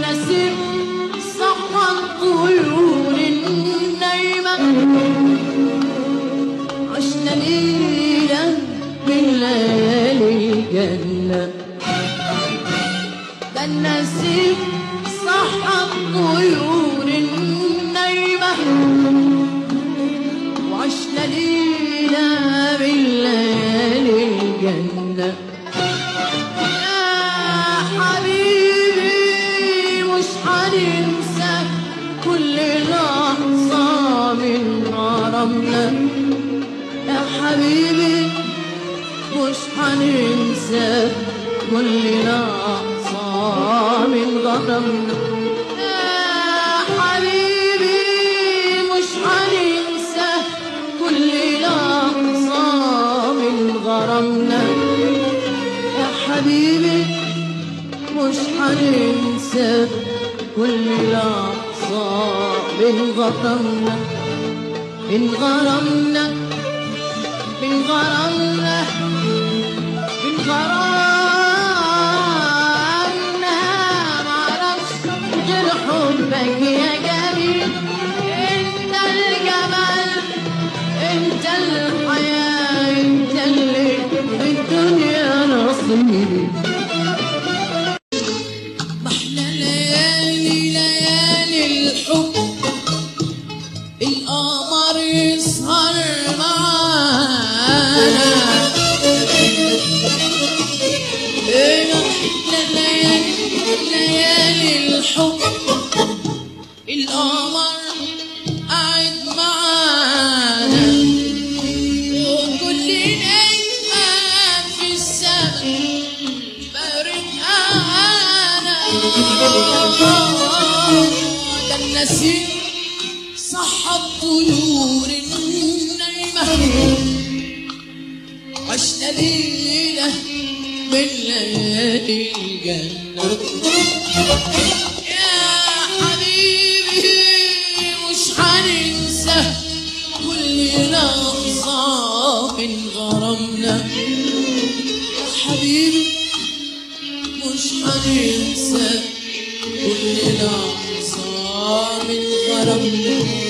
النسيم صحى الطيور النايمة، عشنا ليلة من ليالي الجنة. ده النسيم صحى الطيور النايمة، وعشنا ليلة من ليالي الجنة. يا حبيبي مش هننسى كل لحظة من غرامنا. يا حبيبي مش هننسى كل لحظة من غرامنا. يا حبيبي مش هننسى كل لحظة من غرامنا. يا حبيبي مش هننسى كل لحظة من غرامنا. من غرامنا من غرامنا من غرامنا، معرفش غير حبك يا جميل. انت الجمال، انت الحياة، انت اللي في الدنيا نصيبي. محلى ليالي ليالي الحب، القمر يسهر معانا. ليالي الحب، القمر قاعد معانا، وكل نجمة في السما بارد أنا. ده النسيم صحى الطيور النايمة، عشنا ليلة من ليالي الجنة. يا حبيبي مش هننسى كل لحظة من غرامنا. يا حبيبي مش هننسى كل لحظة من غرامنا.